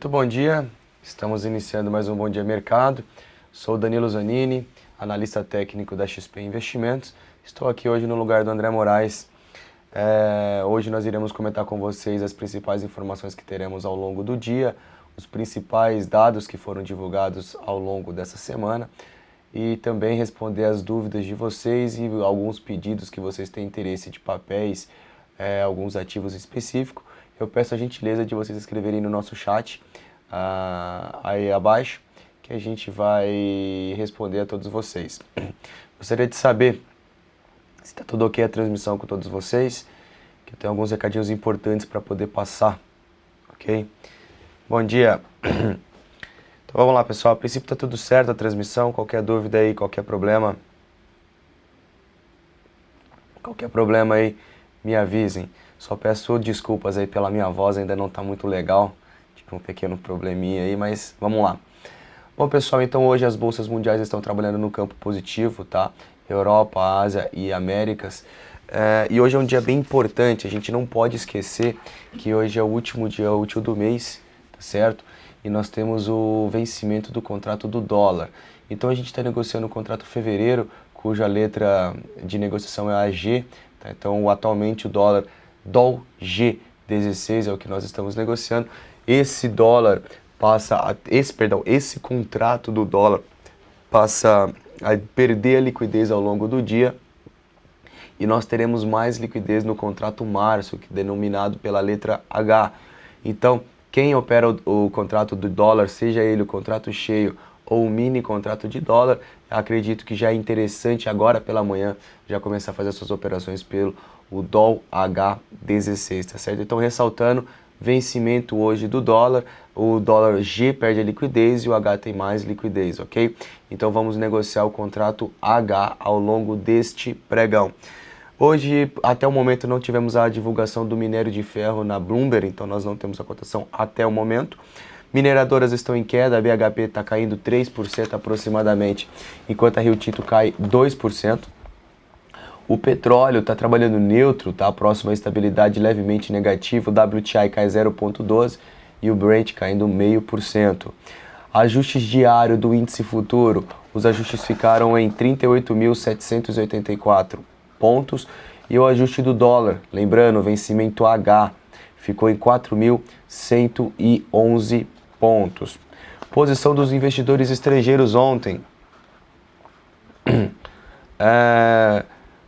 Muito bom dia, estamos iniciando mais um Bom Dia Mercado. Sou Danilo Zanini, analista técnico da XP Investimentos. Estou aqui hoje no lugar do André Moraes. Hoje nós iremos comentar com vocês as principais informações que teremos ao longo do dia, os principais dados que foram divulgados ao longo dessa semana e também responder as dúvidas de vocês e alguns pedidos que vocês têm interesse de papéis, alguns ativos específicos. Eu peço a gentileza de vocês escreverem no nosso chat aí abaixo, que a gente vai responder a todos vocês. Gostaria de saber se está tudo ok a transmissão com todos vocês, que eu tenho alguns recadinhos importantes para poder passar, ok? Bom dia! Então vamos lá, pessoal, a princípio está tudo certo a transmissão, qualquer dúvida aí, qualquer problema aí, me avisem. Só peço desculpas aí pela minha voz, ainda não está muito legal, tive um pequeno probleminha aí, mas vamos lá. Bom, pessoal, então hoje as bolsas mundiais estão trabalhando no campo positivo, tá? Europa, Ásia e Américas. E hoje é um dia bem importante, a gente não pode esquecer que hoje é o último dia útil do mês, tá certo? E nós temos o vencimento do contrato do dólar. Então a gente está negociando o contrato fevereiro, cuja letra de negociação é AG, tá? Então atualmente o dólar DOL G16 é o que nós estamos negociando. Esse dólar passa, esse contrato do dólar passa a perder a liquidez ao longo do dia e nós teremos mais liquidez no contrato março, que é denominado pela letra H. Então, quem opera o contrato do dólar, seja ele o contrato cheio ou o mini contrato de dólar, acredito que já é interessante agora pela manhã já começar a fazer suas operações pelo o DOL H16, tá certo? Então, ressaltando, vencimento hoje do dólar, o dólar G perde a liquidez e o H tem mais liquidez, ok? Então, vamos negociar o contrato H ao longo deste pregão. Hoje, até o momento, não tivemos a divulgação do minério de ferro na Bloomberg, então nós não temos a cotação até o momento. Mineradoras estão em queda, a BHP está caindo 3% aproximadamente, enquanto a Rio Tinto cai 2%. O petróleo está trabalhando neutro, tá? Próximo à estabilidade levemente negativa, o WTI cai 0,12% e o Brent caindo 0,5%. Ajustes diários do índice futuro, os ajustes ficaram em 38.784 pontos e o ajuste do dólar, lembrando, o vencimento H, ficou em 4.111 pontos. Posição dos investidores estrangeiros ontem.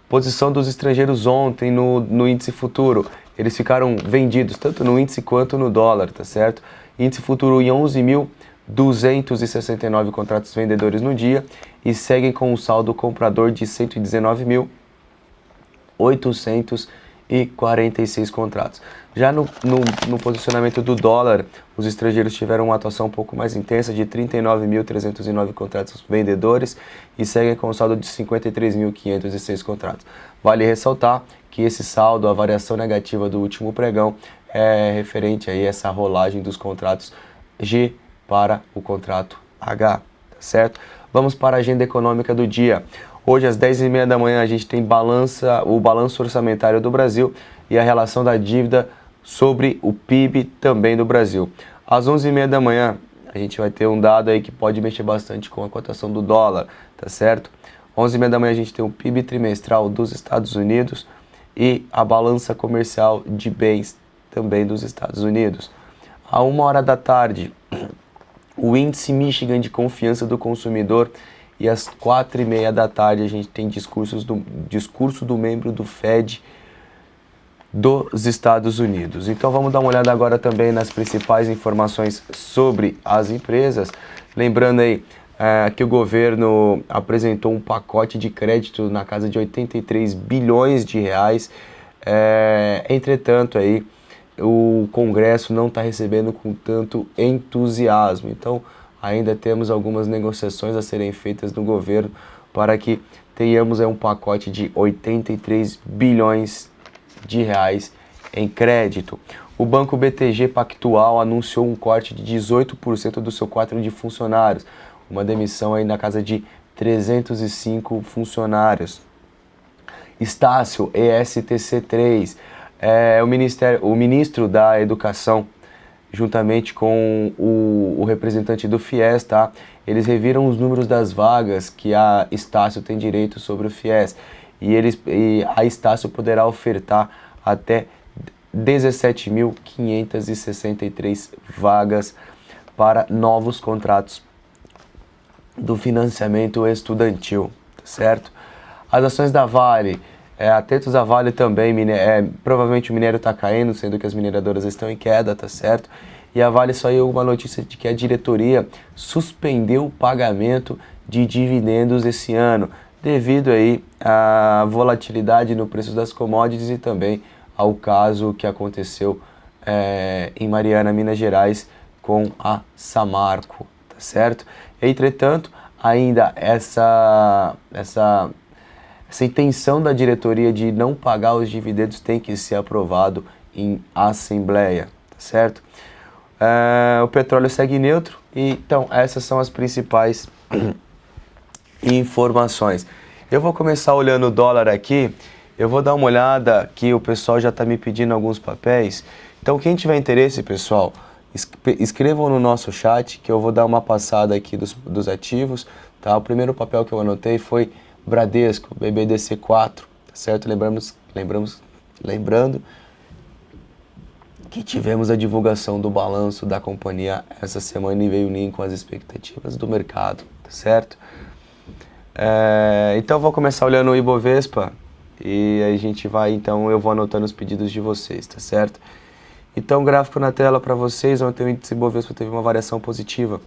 Posição dos estrangeiros ontem no índice futuro. Eles ficaram vendidos tanto no índice quanto no dólar, tá certo? Índice futuro em 11.269 contratos vendedores no dia e seguem com um saldo comprador de 119.846 contratos. Já no posicionamento do dólar, os estrangeiros tiveram uma atuação um pouco mais intensa de 39.309 contratos vendedores e seguem com um saldo de 53.506 contratos. Vale ressaltar que esse saldo, a variação negativa do último pregão, é referente a essa rolagem dos contratos G para o contrato H, tá certo? Vamos para a agenda econômica do dia. Hoje, às 10h30 da manhã, a gente tem o balanço orçamentário do Brasil e a relação da dívida sobre o PIB também do Brasil. Às 11h30 da manhã, a gente vai ter um dado aí que pode mexer bastante com a cotação do dólar, tá certo? 11h30 da manhã, a gente tem o PIB trimestral dos Estados Unidos e a balança comercial de bens também dos Estados Unidos. À 1h da tarde, o índice Michigan de confiança do consumidor. E às 4h30 da tarde a gente tem discurso do membro do Fed dos Estados Unidos. Então vamos dar uma olhada agora também nas principais informações sobre as empresas. Lembrando aí que o governo apresentou um pacote de crédito na casa de 83 bilhões de reais. Entretanto, aí, o Congresso não está recebendo com tanto entusiasmo. Então, ainda temos algumas negociações a serem feitas no governo para que tenhamos um pacote de 83 bilhões de reais em crédito. O Banco BTG Pactual anunciou um corte de 18% do seu quadro de funcionários, uma demissão aí na casa de 305 funcionários. Estácio, ESTC3, o ministro da Educação juntamente com o representante do FIES, tá? Eles reviram os números das vagas que a Estácio tem direito sobre o FIES. E a Estácio poderá ofertar até 17.563 vagas para novos contratos do financiamento estudantil, tá certo? As ações da Vale, atentos à Vale também, provavelmente o minério está caindo, sendo que as mineradoras estão em queda, tá certo? E a Vale saiu uma notícia de que a diretoria suspendeu o pagamento de dividendos esse ano, devido aí à volatilidade no preço das commodities e também ao caso que aconteceu em Mariana, Minas Gerais, com a Samarco, tá certo? Entretanto, ainda essa intenção da diretoria de não pagar os dividendos tem que ser aprovado em assembleia, tá certo? O petróleo segue neutro, então essas são as principais informações. Eu vou começar olhando o dólar aqui, eu vou dar uma olhada que o pessoal já está me pedindo alguns papéis. Então quem tiver interesse, pessoal, escrevam no nosso chat que eu vou dar uma passada aqui dos ativos, tá? O primeiro papel que eu anotei foi Bradesco, BBDC4, tá certo? Lembrando que tivemos a divulgação do balanço da companhia essa semana e veio em linha com as expectativas do mercado, tá certo? Então eu vou começar olhando o Ibovespa e aí a gente vai, então eu vou anotando os pedidos de vocês, tá certo? Então gráfico na tela para vocês, ontem o índice Ibovespa teve uma variação positiva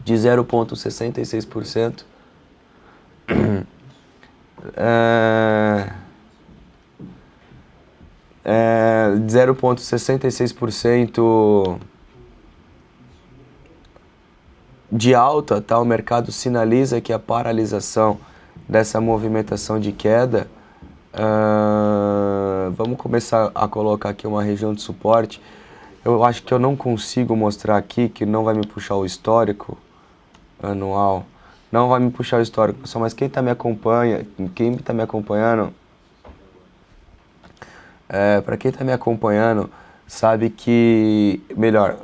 de 0,66%. 0,66% de alta, tá? O mercado sinaliza que a paralisação dessa movimentação de queda, vamos começar a colocar aqui uma região de suporte. Eu acho que eu não consigo mostrar aqui, que não vai me puxar o histórico anual, não vai me puxar o histórico, pessoal, mas quem está me acompanhando, para quem está me acompanhando, sabe que,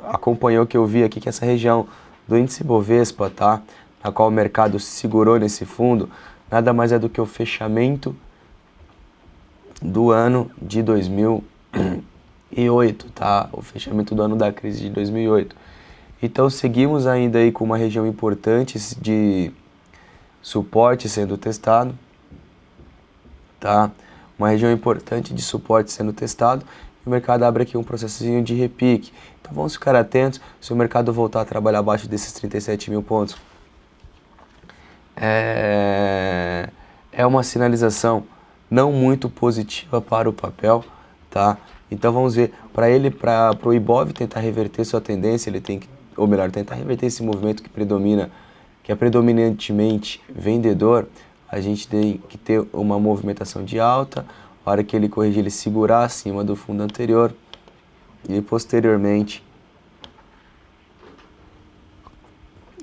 acompanhou o que eu vi aqui, que essa região do índice Bovespa, tá? Na qual o mercado se segurou nesse fundo, nada mais é do que o fechamento do ano de 2008, tá? O fechamento do ano da crise de 2008. Então seguimos ainda aí com uma região importante de suporte sendo testado, tá? Uma região importante de suporte sendo testado, e o mercado abre aqui um processinho de repique. Então vamos ficar atentos, se o mercado voltar a trabalhar abaixo desses 37 mil pontos. É uma sinalização não muito positiva para o papel, tá? Então vamos ver, para o Ibov tentar reverter sua tendência, ele tem que, ou melhor, tentar reverter esse movimento que é predominantemente vendedor, a gente tem que ter uma movimentação de alta, a hora que ele corrigir, ele segurar acima do fundo anterior e posteriormente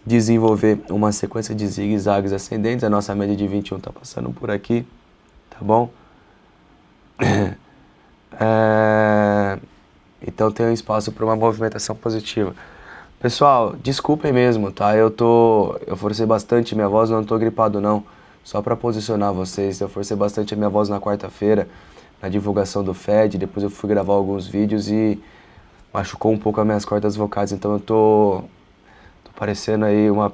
desenvolver uma sequência de zigue-zagues ascendentes. A nossa média de 21 está passando por aqui, tá bom? Então tem um espaço para uma movimentação positiva. Pessoal, desculpem mesmo, tá? Eu forcei bastante minha voz, não estou gripado não. Só para posicionar vocês, eu forcei bastante a minha voz na quarta-feira, na divulgação do Fed, depois eu fui gravar alguns vídeos e machucou um pouco as minhas cordas vocais, então eu tô parecendo aí uma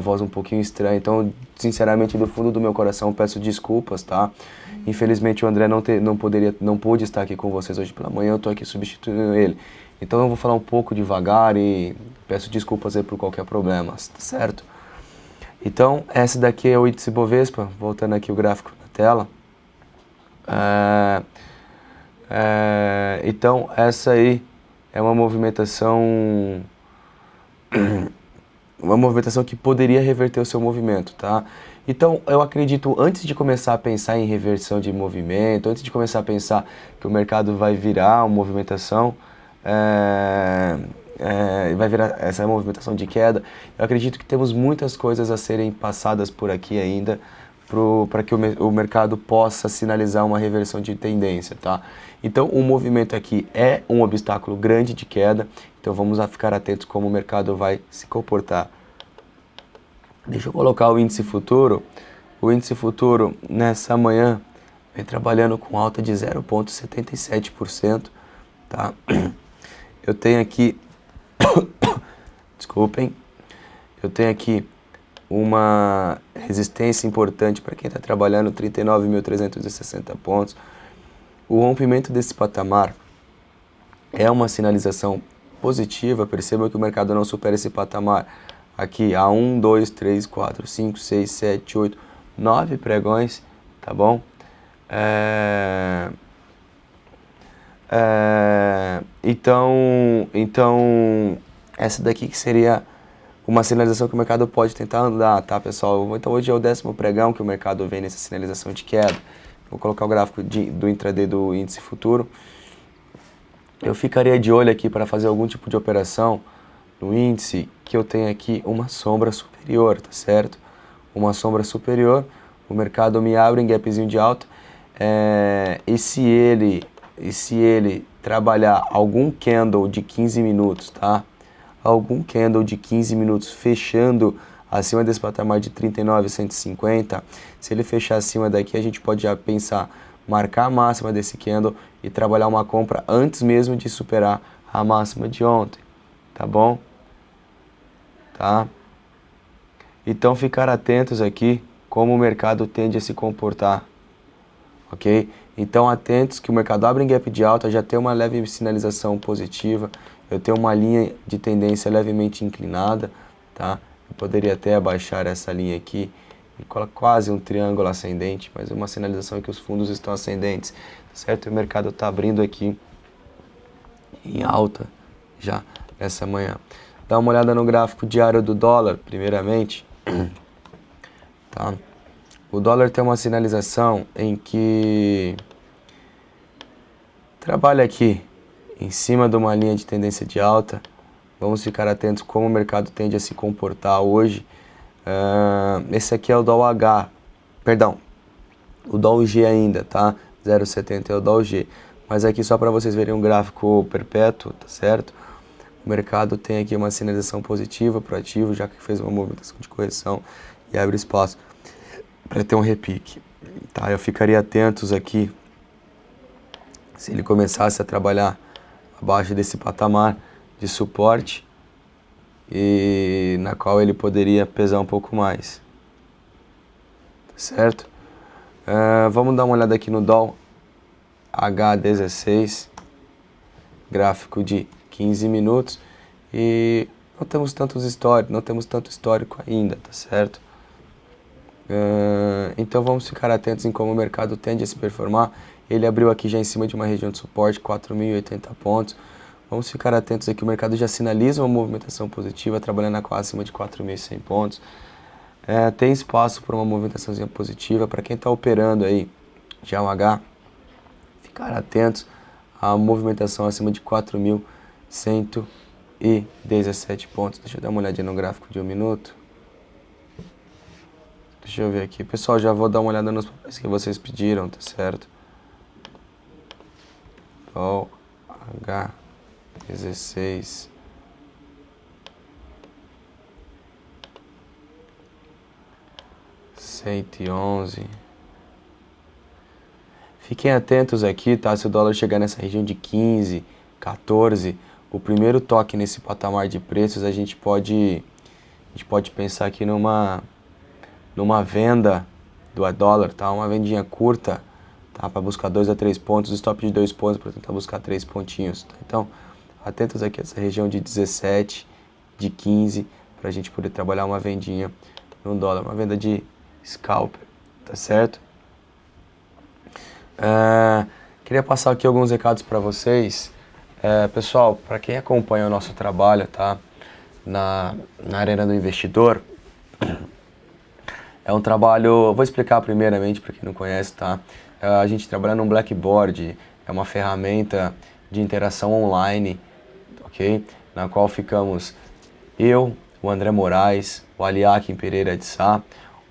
voz um pouquinho estranha. Então, sinceramente, do fundo do meu coração, peço desculpas, tá? Infelizmente o André não pôde estar aqui com vocês hoje pela manhã, eu tô aqui substituindo ele. Então eu vou falar um pouco devagar e peço desculpas aí por qualquer problema, tá certo? Então, essa daqui é o índice Bovespa, voltando aqui o gráfico na tela. Então, essa aí é uma movimentação que poderia reverter o seu movimento, tá? Então, eu acredito, antes de começar a pensar em reversão de movimento, antes de começar a pensar que o mercado vai virar uma movimentação, vai virar essa movimentação de queda, eu acredito que temos muitas coisas a serem passadas por aqui ainda para que o mercado possa sinalizar uma reversão de tendência, tá? Então, o movimento aqui é um obstáculo grande de queda, então vamos ficar atentos como o mercado vai se comportar. Deixa eu colocar o índice futuro. O índice futuro nessa manhã vem trabalhando com alta de 0,77%, tá? Eu tenho aqui, desculpem, eu tenho aqui uma resistência importante para quem está trabalhando, 39.360 pontos. O rompimento desse patamar é uma sinalização positiva. Perceba que o mercado não supera esse patamar aqui há 1, 2, 3, 4, 5, 6, 7, 8, 9 pregões, tá bom? Então, essa daqui que seria uma sinalização que o mercado pode tentar andar, tá, pessoal? Então, hoje é o 10º pregão que o mercado vem nessa sinalização de queda. Vou colocar o gráfico do intraday do índice futuro. Eu ficaria de olho aqui para fazer algum tipo de operação no índice que eu tenho aqui uma sombra superior, tá certo? Uma sombra superior, o mercado me abre em gapzinho de alta, e se ele trabalhar algum candle de 15 minutos, tá? Algum candle de 15 minutos fechando acima desse patamar de 39.150, se ele fechar acima daqui, a gente pode já pensar, marcar a máxima desse candle e trabalhar uma compra antes mesmo de superar a máxima de ontem, tá bom? Tá? Então, ficar atentos aqui como o mercado tende a se comportar, ok? Então, atentos que o mercado abre em gap de alta, já tem uma leve sinalização positiva, eu tenho uma linha de tendência levemente inclinada, tá? Eu poderia até abaixar essa linha aqui e colocar quase um triângulo ascendente, mas uma sinalização é que os fundos estão ascendentes, certo? E o mercado está abrindo aqui em alta já essa manhã. Dá uma olhada no gráfico diário do dólar, primeiramente, tá? O dólar tem uma sinalização em que trabalha aqui em cima de uma linha de tendência de alta. Vamos ficar atentos como o mercado tende a se comportar hoje. Esse aqui é o DOL H, perdão, o DOL G ainda, tá? 0,70 é o DOL G. Mas aqui só para vocês verem um gráfico perpétuo, tá certo? O mercado tem aqui uma sinalização positiva para o ativo, já que fez uma movimentação de correção e abre espaço para ter um repique, tá? Eu ficaria atentos aqui se ele começasse a trabalhar abaixo desse patamar de suporte e na qual ele poderia pesar um pouco mais, tá certo? Vamos dar uma olhada aqui no DOL H16, gráfico de 15 minutos, e não temos tanto histórico ainda, tá certo? Então vamos ficar atentos em como o mercado tende a se performar. Ele abriu aqui já em cima de uma região de suporte, 4.080 pontos. Vamos ficar atentos aqui, o mercado já sinaliza uma movimentação positiva, trabalhando acima de 4.100 pontos. Tem espaço para uma movimentaçãozinha positiva. Para quem está operando aí, já um H, ficar atentos à movimentação acima de 4.117 pontos. Deixa eu dar uma olhadinha no gráfico de 1 minuto. Deixa eu ver aqui. Pessoal, já vou dar uma olhada nos papéis que vocês pediram, tá certo? DOL H16. R$111. Fiquem atentos aqui, tá? Se o dólar chegar nessa região de 15, 14, o primeiro toque nesse patamar de preços, a gente pode pensar aqui numa venda do dólar, tá? Uma vendinha curta, tá? Para buscar 2 a 3 pontos, stop de 2 pontos para tentar buscar 3 pontinhos, tá? Então, atentos aqui a essa região de 17, de 15, para a gente poder trabalhar uma vendinha no dólar, uma venda de scalper, tá certo? Queria passar aqui alguns recados para vocês. Pessoal, para quem acompanha o nosso trabalho, tá? Na Arena do Investidor, é um trabalho, vou explicar primeiramente para quem não conhece, tá? A gente trabalha no Blackboard, é uma ferramenta de interação online, ok? Na qual ficamos eu, o André Moraes, o Aliakim Pereira de Sá,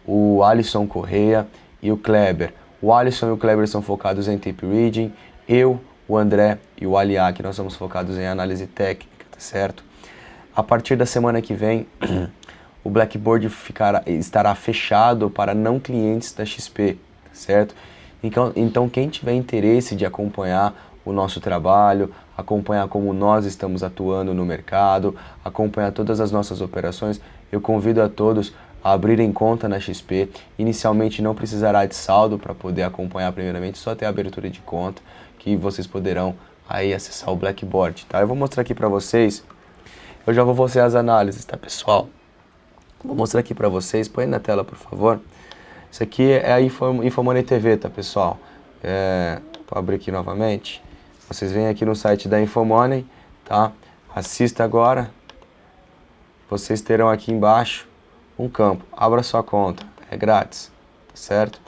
o Alisson Correia e o Kleber. O Alisson e o Kleber são focados em tape reading, eu, o André e o Aliak, nós somos focados em análise técnica, tá certo? A partir da semana que vem, o Blackboard estará fechado para não clientes da XP, tá certo? Então quem tiver interesse de acompanhar o nosso trabalho, acompanhar como nós estamos atuando no mercado, acompanhar todas as nossas operações, eu convido a todos a abrirem conta na XP. Inicialmente não precisará de saldo para poder acompanhar primeiramente, só ter a abertura de conta, que vocês poderão aí acessar o Blackboard, tá? Eu vou mostrar aqui para vocês, eu já vou fazer as análises, tá, pessoal? Vou mostrar aqui para vocês, põe na tela, por favor. Isso aqui é a Infomoney TV, tá, pessoal? Vou abrir aqui novamente. Vocês vêm aqui no site da Infomoney, tá? Assista agora. Vocês terão aqui embaixo um campo. Abra sua conta, é grátis, tá certo?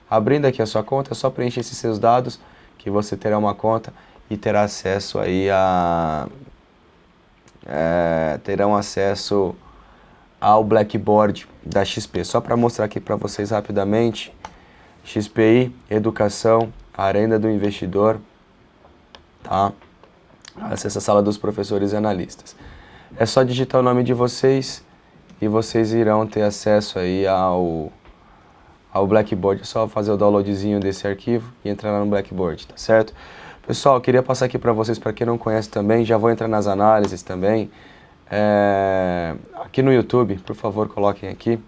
Abrindo aqui a sua conta, é só preencher esses seus dados que você terá uma conta e terá acesso aí terão acesso ao Blackboard da XP. Só para mostrar aqui para vocês rapidamente, XPI, Educação, a Renda do Investidor, tá? Acesse a sala dos professores e analistas. É só digitar o nome de vocês e vocês irão ter acesso aí ao Blackboard. É só fazer o downloadzinho desse arquivo e entrar lá no Blackboard, tá certo? Pessoal, eu queria passar aqui para vocês, para quem não conhece também, já vou entrar nas análises também. Aqui no YouTube, por favor, coloquem aqui.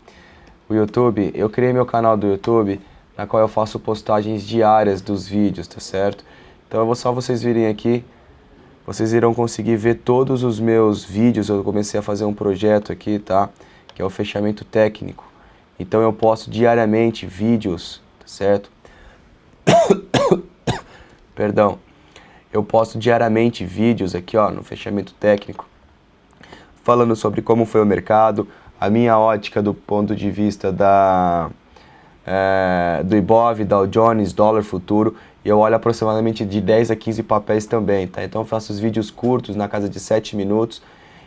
O YouTube, eu criei meu canal do YouTube, na qual eu faço postagens diárias dos vídeos, tá certo? Então é só vocês virem aqui, vocês irão conseguir ver todos os meus vídeos. Eu comecei a fazer um projeto aqui, tá? Que é o fechamento técnico. Então eu posto diariamente vídeos, tá certo? Perdão. Eu posto diariamente vídeos aqui, ó, no fechamento técnico, falando sobre como foi o mercado, a minha ótica do ponto de vista do Ibov, Dow Jones, dólar futuro, e eu olho aproximadamente de 10 a 15 papéis também, tá? Então eu faço os vídeos curtos, na casa de 7 minutos,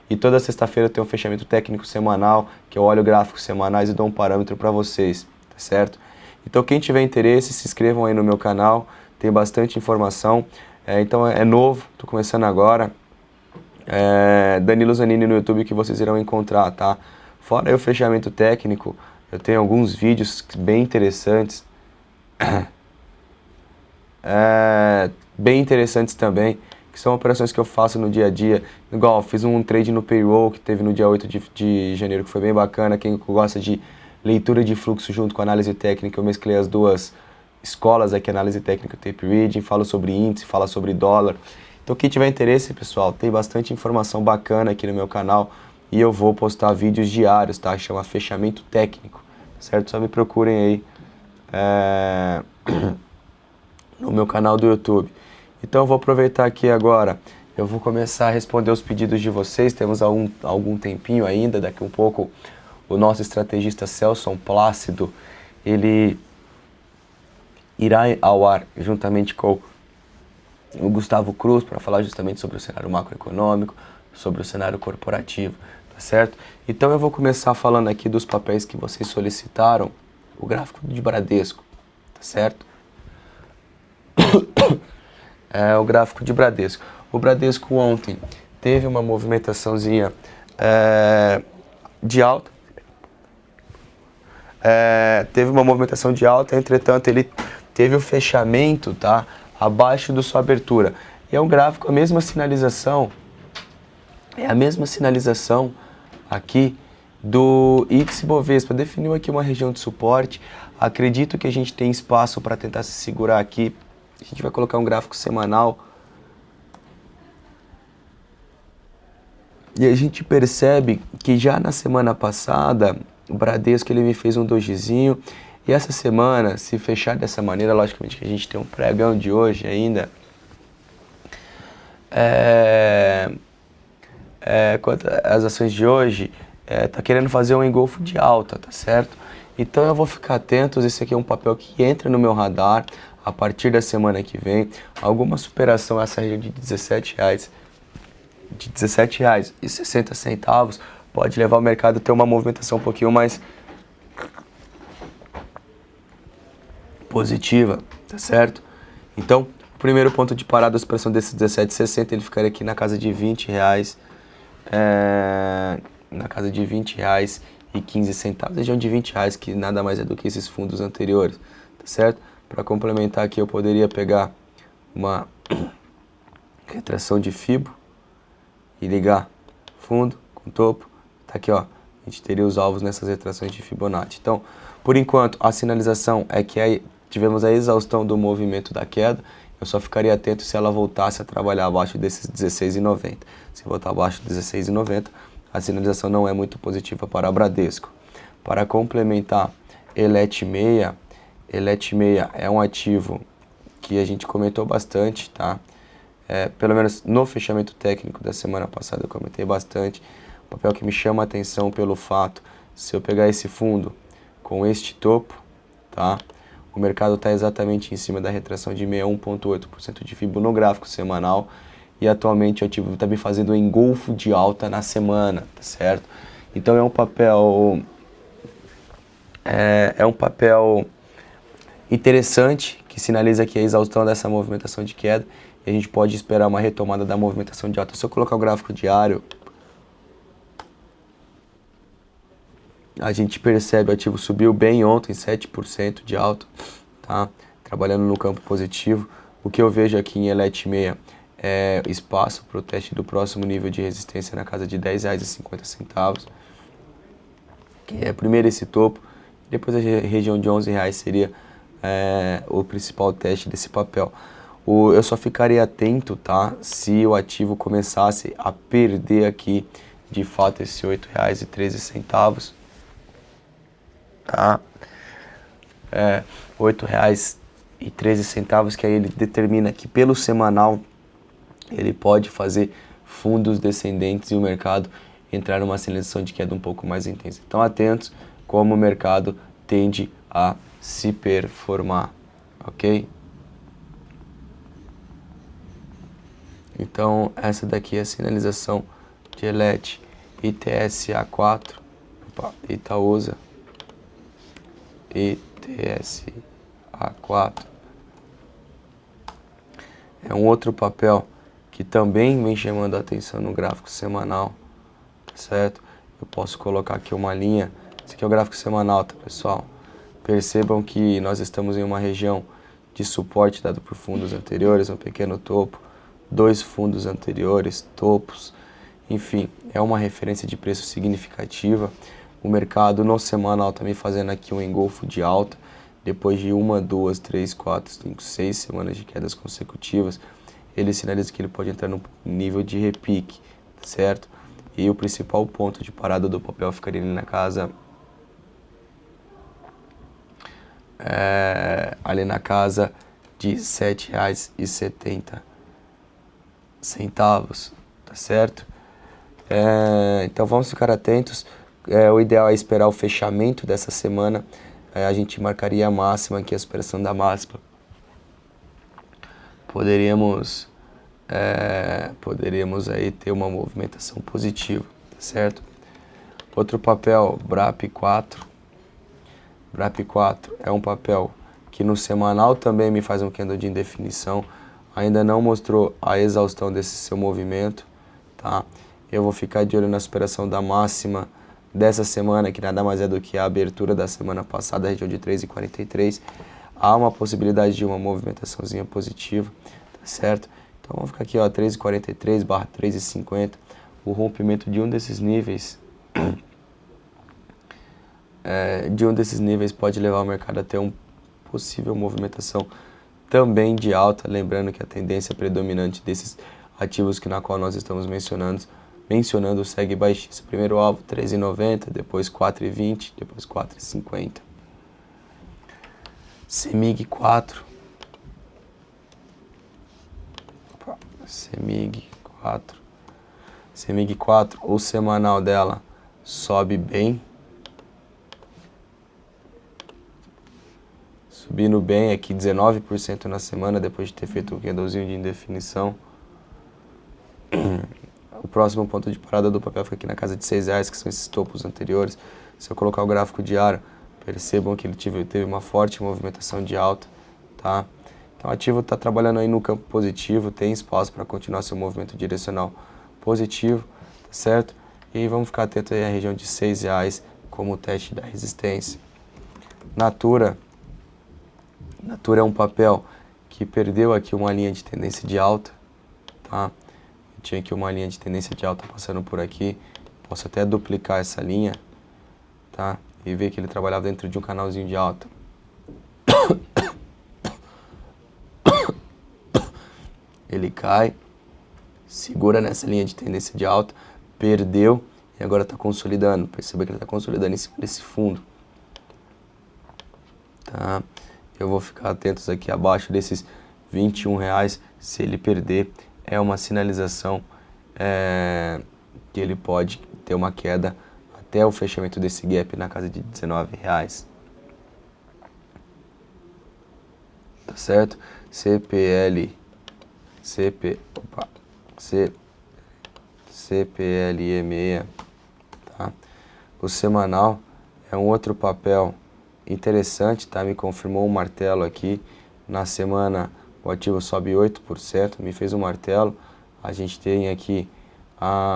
e toda sexta-feira eu tenho um fechamento técnico semanal, que eu olho gráficos semanais e dou um parâmetro para vocês, tá certo? Então quem tiver interesse, se inscrevam aí no meu canal, tem bastante informação. Então é novo, tô começando agora. Danilo Zanini no YouTube que vocês irão encontrar, tá? Fora aí o fechamento técnico, eu tenho alguns vídeos bem interessantes. Bem interessantes também, que são operações que eu faço no dia a dia. Igual, eu fiz um trade no payroll que teve no dia 8 de janeiro, que foi bem bacana. Quem gosta de leitura de fluxo junto com análise técnica, eu mesclei as duas escolas aqui, análise técnica e tape reading, falo sobre índice, falo sobre dólar. Então quem tiver interesse, pessoal, tem bastante informação bacana aqui no meu canal e eu vou postar vídeos diários, tá? Chama Fechamento Técnico, certo? Só me procurem aí no meu canal do YouTube. Então eu vou aproveitar aqui agora, eu vou começar a responder os pedidos de vocês, temos algum tempinho ainda, daqui um pouco o nosso estrategista Celson Plácido, ele irá ao ar juntamente com o Gustavo Cruz para falar justamente sobre o cenário macroeconômico, sobre o cenário corporativo, tá certo? Então eu vou começar falando aqui dos papéis que vocês solicitaram, o gráfico de Bradesco, tá certo? O gráfico de Bradesco. O Bradesco ontem teve uma movimentaçãozinha de alta, teve uma movimentação de alta, entretanto ele teve o fechamento, tá, abaixo da sua abertura. E é um gráfico, a mesma sinalização, aqui do índice Bovespa. Definiu aqui uma região de suporte. Acredito que a gente tem espaço para tentar se segurar aqui. A gente vai colocar um gráfico semanal. E a gente percebe que já na semana passada, o Bradesco ele me fez um dojizinho. E essa semana, se fechar dessa maneira, logicamente que a gente tem um pregão de hoje ainda. Quanto às ações de hoje, tá querendo fazer um engolfo de alta, tá certo? Então eu vou ficar atento, esse aqui é um papel que entra no meu radar a partir da semana que vem. Alguma superação a essa região de R$17,00, de R$17,60 pode levar o mercado a ter uma movimentação um pouquinho mais positiva, tá certo? Então, o primeiro ponto de parada da expressão desses 17,60, ele ficaria aqui na casa de R$20, na casa de R$20,15, região de R$20, que nada mais é do que esses fundos anteriores, tá certo? Para complementar aqui, eu poderia pegar uma retração de Fibo e ligar fundo com topo, tá aqui, ó, a gente teria os alvos nessas retrações de Fibonacci. Então, por enquanto, a sinalização é que aí tivemos a exaustão do movimento da queda. Eu só ficaria atento se ela voltasse a trabalhar abaixo desses 16,90. Se voltar abaixo de 16,90, a sinalização não é muito positiva para a Bradesco. Para complementar, Elet 6, Elet 6 é um ativo que a gente comentou bastante, tá? Pelo menos no fechamento técnico da semana passada eu comentei bastante. Um papel que me chama a atenção pelo fato, se eu pegar esse fundo com este topo, tá? O mercado está exatamente em cima da retração de 61,8% de Fibo no gráfico semanal e atualmente o ativo está me fazendo um engolfo de alta na semana, tá certo? Então é um papel interessante que sinaliza aqui a exaustão dessa movimentação de queda e a gente pode esperar uma retomada da movimentação de alta. Se eu colocar o gráfico diário, a gente percebe o ativo subiu bem ontem, 7% de alta, tá? Trabalhando no campo positivo. O que eu vejo aqui em Elet 6 é espaço para o teste do próximo nível de resistência na casa de R$10,50, que é primeiro esse topo, depois a região de R$11 seria o principal teste desse papel. Eu só ficaria atento, tá? Se o ativo começasse a perder aqui, de fato, esse R$8,13, tá? R$8,13, que aí ele determina que pelo semanal ele pode fazer fundos descendentes e o mercado entrar numa sinalização de queda um pouco mais intensa. Então atentos como o mercado tende a se performar, ok? Então essa daqui é a sinalização de Elet ITSA4, Itaúsa, ITSA4. É um outro papel que também vem chamando a atenção no gráfico semanal, certo? Eu posso colocar aqui uma linha, esse aqui é o gráfico semanal, tá, pessoal? Percebam que nós estamos em uma região de suporte dado por fundos anteriores, um pequeno topo, dois fundos anteriores, topos, enfim, é uma referência de preço significativa. O mercado no semanal também fazendo aqui um engolfo de alta, depois de 1, 2, 3, 4, 5, 6 semanas de quedas consecutivas, ele sinaliza que ele pode entrar no nível de repique, certo? E o principal ponto de parada do papel ficaria ali na casa de R$7,70, tá certo? Então vamos ficar atentos. O ideal é esperar o fechamento dessa semana. A gente marcaria a máxima aqui, a superação da máxima. Poderíamos aí ter uma movimentação positiva, tá certo? Outro papel, BRAP4. BRAP4 é um papel que no semanal também me faz um candle de indefinição. Ainda não mostrou a exaustão desse seu movimento, tá? Eu vou ficar de olho na superação da máxima dessa semana, que nada mais é do que a abertura da semana passada, a região de 3,43. Há uma possibilidade de uma movimentaçãozinha positiva, tá certo? Então vamos ficar aqui, ó, 3,43 barra 3,50. O rompimento de um desses níveis pode levar o mercado a ter uma possível movimentação também de alta, lembrando que a tendência predominante desses ativos na qual nós estamos mencionando segue baixista. Primeiro alvo 13,90, depois 4,20, depois 4,50. CEMIG 4. CEMIG 4, o semanal dela sobe bem. Subindo bem aqui 19% na semana, depois de ter feito um candlezinho de indefinição. O próximo ponto de parada do papel fica aqui na casa de R$6, que são esses topos anteriores. Se eu colocar o gráfico diário, Percebam que ele teve uma forte movimentação de alta, tá? Então o ativo está trabalhando aí no campo positivo, tem espaço para continuar seu movimento direcional positivo, tá certo? E vamos ficar atento aí à região de R$6 como teste da resistência. Natura é um papel que perdeu aqui uma linha de tendência de alta, tá? Tinha aqui uma linha de tendência de alta passando por aqui, posso até duplicar essa linha, tá? E ver que ele trabalhava dentro de um canalzinho de alta. Ele cai, segura nessa linha de tendência de alta, perdeu e agora está consolidando. Perceba que ele está consolidando em cima desse fundo. Tá? Eu vou ficar atentos aqui abaixo desses R$21. Se ele perder, é uma sinalização que ele pode ter uma queda até o fechamento desse gap na casa de R$19. Tá certo? CPLE6, tá? O semanal é um outro papel interessante, tá? Me confirmou um martelo aqui. Na semana o ativo sobe 8%, me fez um martelo. A gente tem aqui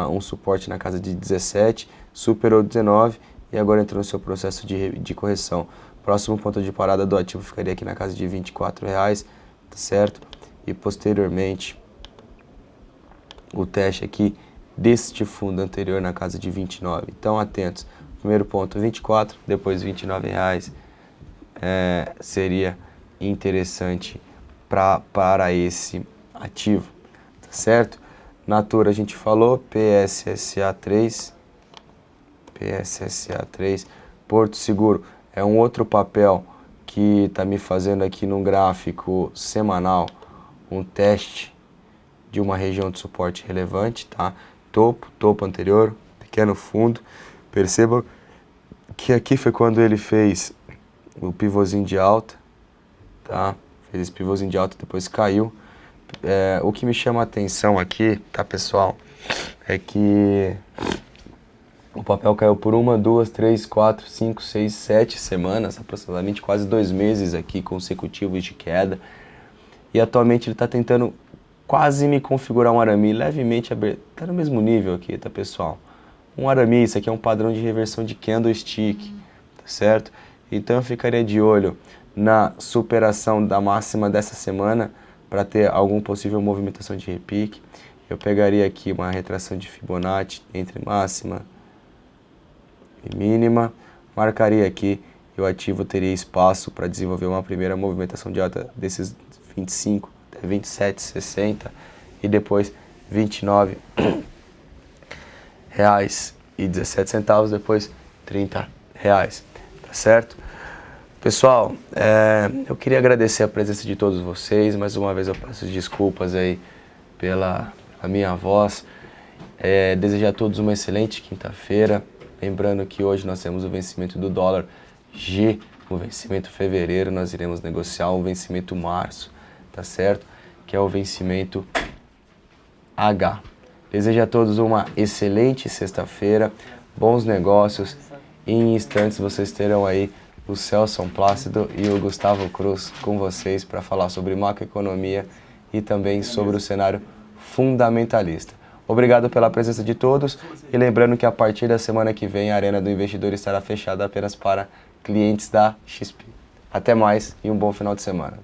um suporte na casa de 17, superou 19 e agora entrou no seu processo de correção. Próximo ponto de parada do ativo ficaria aqui na casa de R$24, tá certo? E posteriormente o teste aqui deste fundo anterior na casa de 29. Então atentos, primeiro ponto 24, depois R$29, seria interessante para esse ativo, tá certo? Natura a gente falou, PSSA3, Porto Seguro é um outro papel que está me fazendo aqui num gráfico semanal um teste de uma região de suporte relevante, tá? Topo anterior, pequeno fundo. Perceba que aqui foi quando ele fez o pivôzinho de alta, tá? Fez esse pivôzinho de alta, depois caiu. O que me chama a atenção aqui, tá, pessoal, é que o papel caiu por 1, 2, 3, 4, 5, 6, 7 semanas, aproximadamente quase 2 meses aqui consecutivos de queda. E atualmente ele está tentando quase me configurar um arame levemente aberto. Está no mesmo nível aqui, tá, pessoal? Um arame, isso aqui é um padrão de reversão de candlestick, tá certo? Então eu ficaria de olho na superação da máxima dessa semana para ter alguma possível movimentação de repique. Eu pegaria aqui uma retração de Fibonacci entre máxima e mínima, marcaria aqui e o ativo teria espaço para desenvolver uma primeira movimentação de alta desses 25 até 27,60 e depois R$29,17, depois R$30, tá certo? Pessoal, eu queria agradecer a presença de todos vocês. Mais uma vez eu peço desculpas aí pela minha voz. Desejar a todos uma excelente quinta-feira. Lembrando que hoje nós temos o vencimento do dólar G, o vencimento fevereiro, nós iremos negociar o vencimento março, tá certo? Que é o vencimento H. Desejo a todos uma excelente sexta-feira, bons negócios. Em instantes vocês terão aí o Celso Plácido e o Gustavo Cruz com vocês para falar sobre macroeconomia e também sobre o cenário fundamentalista. Obrigado pela presença de todos e lembrando que a partir da semana que vem a Arena do Investidor estará fechada apenas para clientes da XP. Até mais e um bom final de semana.